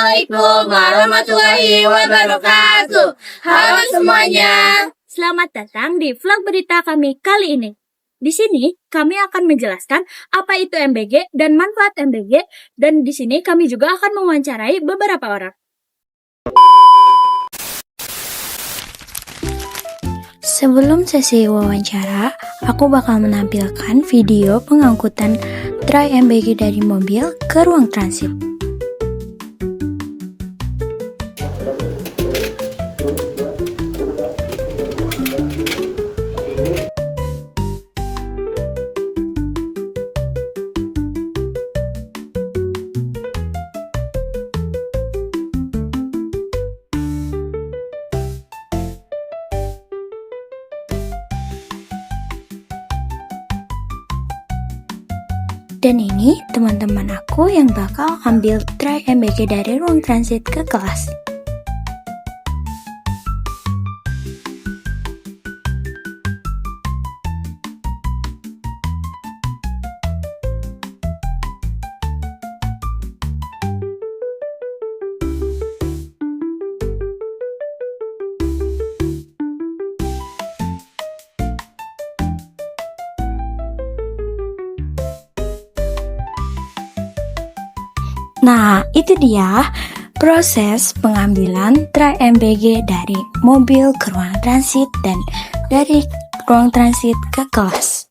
Assalamualaikum warahmatullahi wabarakatuh. Halo semuanya. Selamat datang di vlog berita kami kali ini. Di sini kami akan menjelaskan apa itu MBG dan manfaat MBG, dan di sini kami juga akan mewawancarai beberapa orang. Sebelum sesi wawancara, aku bakal menampilkan video pengangkutan tray MBG dari mobil ke ruang transit. Dan ini teman-teman aku yang bakal ambil tray MBG dari ruang transit ke kelas. Nah, itu dia proses pengambilan tray MBG dari mobil ke ruang transit dan dari ruang transit ke kelas.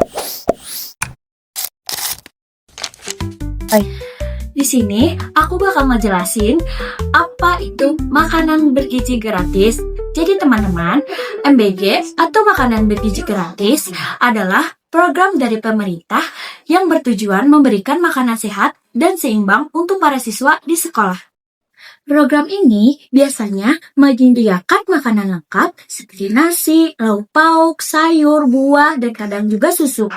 Di sini aku bakal ngejelasin apa itu makanan bergizi gratis. Jadi teman-teman, MBG atau makanan bergizi gratis adalah program dari pemerintah yang bertujuan memberikan makanan sehat dan seimbang untuk para siswa di sekolah. Program ini biasanya menyediakan makanan lengkap seperti nasi, lauk pauk, sayur, buah, dan kadang juga susu.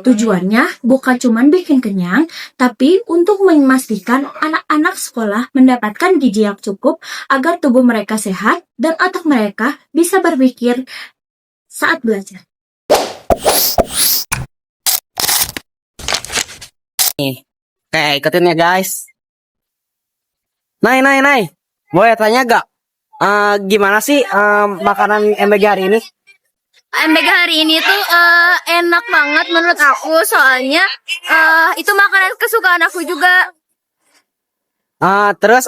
Tujuannya bukan cuma bikin kenyang, tapi untuk memastikan anak-anak sekolah mendapatkan gizi yang cukup agar tubuh mereka sehat dan otak mereka bisa berpikir saat belajar. Oke, ikutin ya guys. Nay. Boleh tanya gak? Gimana sih makanan MBG hari ini? MBG hari ini tuh enak banget menurut aku, soalnya itu makanan kesukaan aku juga. Terus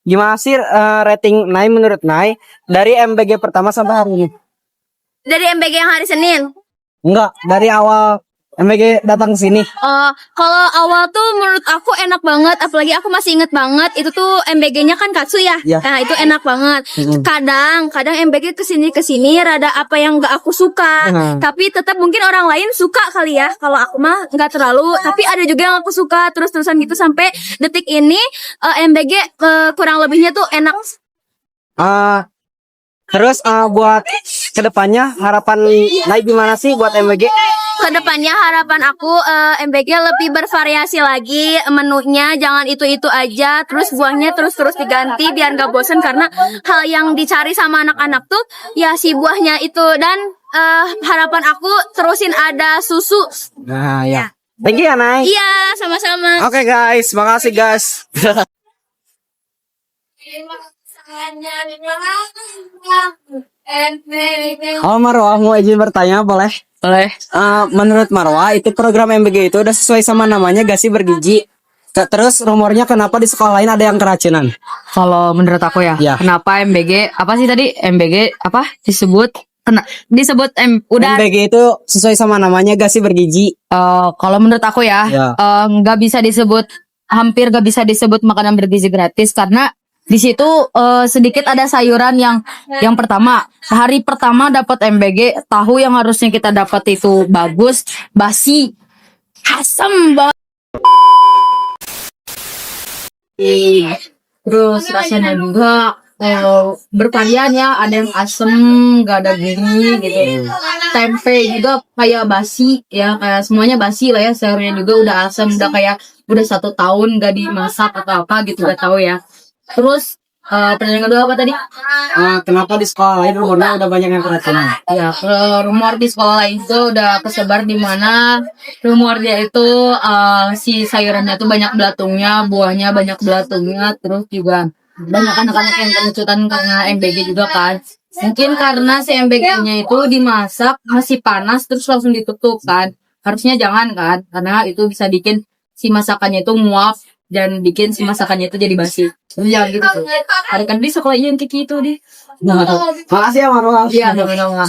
gimana sih rating Nay menurut Nay dari MBG pertama sampai hari ini? Dari MBG yang hari Senin. Enggak, dari awal MBG datang ke sini. Kalau awal tuh menurut aku enak banget, apalagi aku masih inget banget itu tuh MBG-nya kan katsu ya. Ya. Nah, itu enak banget. Kadang MBG kesini rada apa yang gak aku suka. Tapi tetap mungkin orang lain suka kali ya. Kalau aku mah nggak terlalu, tapi ada juga yang aku suka terus-terusan gitu sampai detik ini. MBG kurang lebihnya tuh enak. Terus buat kedepannya harapan Nay gimana sih buat MBG? Kedepannya harapan aku MBG lebih bervariasi lagi menunya, jangan itu aja, terus buahnya terus diganti biar gak bosen, karena hal yang dicari sama anak-anak tuh ya si buahnya itu. Dan harapan aku terusin ada susu. Nah ya, thank you ya Nay. Iya, sama-sama. Oke guys, makasih guys. Halo Marwah, mau izin bertanya boleh? Boleh. Menurut Marwah itu program MBG itu udah sesuai sama namanya gak sih, bergizi? Terus rumornya kenapa di sekolah lain ada yang keracunan? Kalau menurut aku ya, Ya. kenapa MBG apa sih tadi MBG apa disebut udah MBG itu sesuai sama namanya gak sih, bergizi? kalau menurut aku ya, Ya. nggak bisa disebut, hampir nggak bisa disebut makanan bergizi gratis karena di situ sedikit ada sayuran yang pertama, hari pertama dapat MBG, tahu yang harusnya kita dapat itu bagus, basi, asam banget. Terus rasanya juga bervarian ya, ada yang asem, gak ada gini gitu. Tempe juga kayak basi ya, kayak semuanya basi lah ya, sayurnya juga udah asem, udah kayak udah 1 tahun gak dimasak atau apa gitu, gak tahu ya. Terus Pertanyaan kedua apa tadi? Kenapa di sekolah lain rumornya udah banyak yang keracunan? Ya, kalau rumor di sekolah itu udah kesebar di mana rumor dia itu si sayurannya tuh banyak belatungnya, buahnya banyak belatungnya, terus juga banyak anak-anak yang kerucutan karena MBG juga kan. Mungkin karena si MBG-nya itu dimasak masih panas terus langsung ditutup kan. Harusnya jangan kan, karena itu bisa bikin si masakannya itu nguap dan bikin si masakannya itu jadi basi. Ya gitu tuh. Hari kan di sekolah yang kayak gitu deh. Nah, makasih ya Marwa. Iya, sama-sama.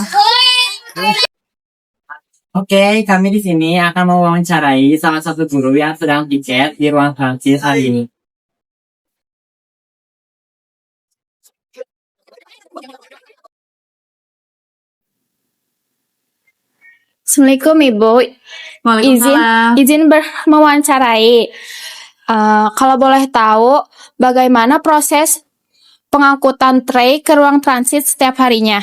Oke, kami di sini akan mewawancarai salah satu guru yang sedang piket di ruang transit hari ini. Assalamualaikum Ibu. Izin mewawancarai. Kalau boleh tahu, bagaimana proses pengangkutan tray ke ruang transit setiap harinya?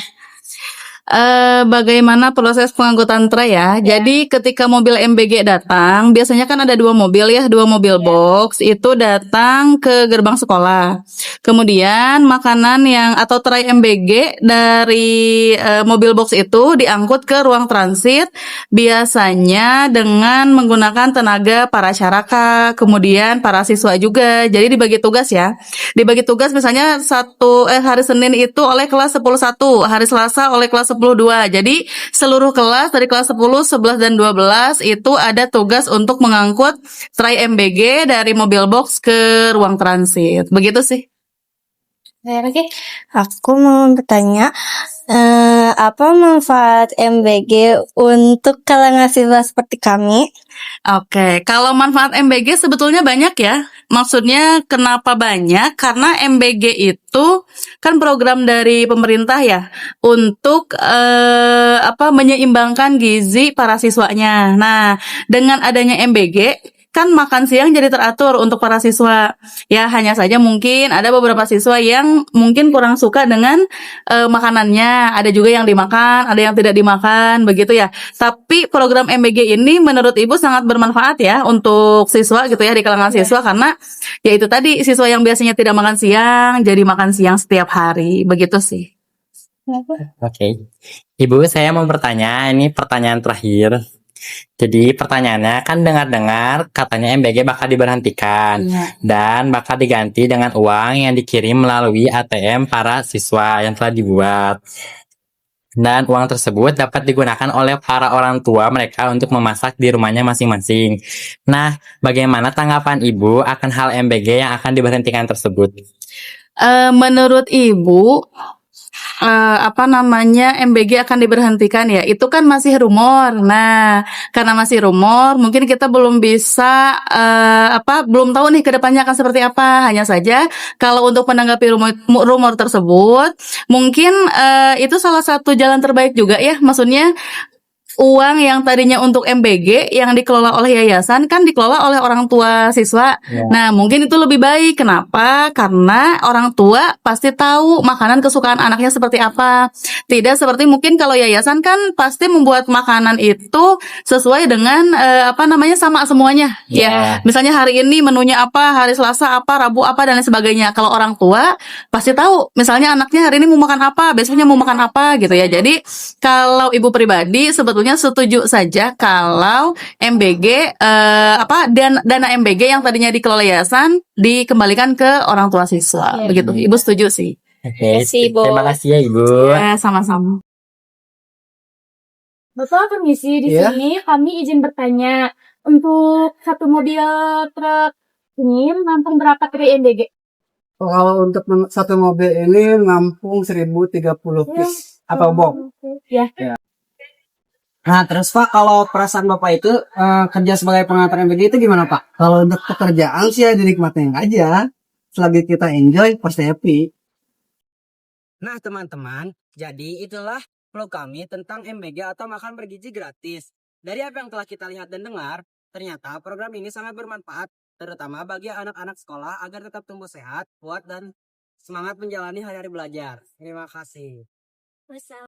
Bagaimana proses pengangkutan tray ya? Jadi ketika mobil MBG datang, biasanya kan ada dua mobil ya, dua mobil box itu datang ke gerbang sekolah. Kemudian makanan yang atau tray MBG dari mobil box itu diangkut ke ruang transit, biasanya dengan menggunakan tenaga para syaraka, kemudian para siswa juga. Jadi dibagi tugas ya. Dibagi tugas misalnya hari Senin itu oleh kelas 10.1, hari Selasa oleh kelas 10.2. Jadi seluruh kelas dari kelas 10, 11 dan 12 itu ada tugas untuk mengangkut tray MBG dari mobil box ke ruang transit. Begitu sih. Oke, aku mau bertanya, apa manfaat MBG untuk kalangan siswa seperti kami? Oke, kalau manfaat MBG sebetulnya banyak ya. Maksudnya kenapa banyak? Karena MBG itu kan program dari pemerintah ya untuk menyeimbangkan gizi para siswanya. Nah, dengan adanya MBG kan makan siang jadi teratur untuk para siswa. Ya, hanya saja mungkin ada beberapa siswa yang mungkin kurang suka dengan makanannya. Ada juga yang dimakan, ada yang tidak dimakan, begitu ya. Tapi program MBG ini menurut Ibu sangat bermanfaat ya untuk siswa gitu ya, di kalangan siswa, karena ya itu tadi, siswa yang biasanya tidak makan siang jadi makan siang setiap hari. Begitu sih. Oke. Ibu, saya mau bertanya, ini pertanyaan terakhir. Jadi pertanyaannya kan dengar-dengar katanya MBG bakal diberhentikan dan bakal diganti dengan uang yang dikirim melalui ATM para siswa yang telah dibuat. Dan uang tersebut dapat digunakan oleh para orang tua mereka untuk memasak di rumahnya masing-masing. Nah, bagaimana tanggapan Ibu akan hal MBG yang akan diberhentikan tersebut? Menurut Ibu, MBG akan diberhentikan ya, itu kan masih rumor. Nah, karena masih rumor, mungkin kita belum bisa belum tahu nih ke depannya akan seperti apa. Hanya saja kalau untuk menanggapi rumor tersebut, mungkin itu salah satu jalan terbaik juga ya. Maksudnya uang yang tadinya untuk MBG yang dikelola oleh yayasan kan dikelola oleh orang tua siswa. Nah, mungkin itu lebih baik. Kenapa? Karena orang tua pasti tahu makanan kesukaan anaknya seperti apa. Tidak seperti mungkin kalau yayasan kan pasti membuat makanan itu sesuai dengan sama semuanya. Ya, misalnya hari ini menunya apa, hari Selasa apa, Rabu apa dan lain sebagainya. Kalau orang tua pasti tahu, misalnya anaknya hari ini mau makan apa, besoknya mau makan apa gitu ya. Jadi kalau Ibu pribadi sebetulnya setuju saja kalau MBG dana MBG yang tadinya dikelola yayasan dikembalikan ke orang tua siswa. Begitu. Ibu setuju sih. Oke, terima kasih ya Ibu. Ya, sama-sama. Bapak permisi, di Iya. sini kami izin bertanya, untuk satu mobil truk ini menampung berapa tray MBG? Kalau untuk satu mobil ini nampung 1030 piece atau box. Ya. Nah, terus Pak, kalau perasaan Bapak itu kerja sebagai pengantar MBG itu gimana Pak? Kalau untuk pekerjaan sih ya dinikmatin aja. Selagi kita enjoy, pasti happy. Nah, teman-teman, jadi itulah vlog kami tentang MBG atau makan bergizi gratis. Dari apa yang telah kita lihat dan dengar, ternyata program ini sangat bermanfaat, terutama bagi anak-anak sekolah agar tetap tumbuh sehat, kuat, dan semangat menjalani hari-hari belajar. Terima kasih.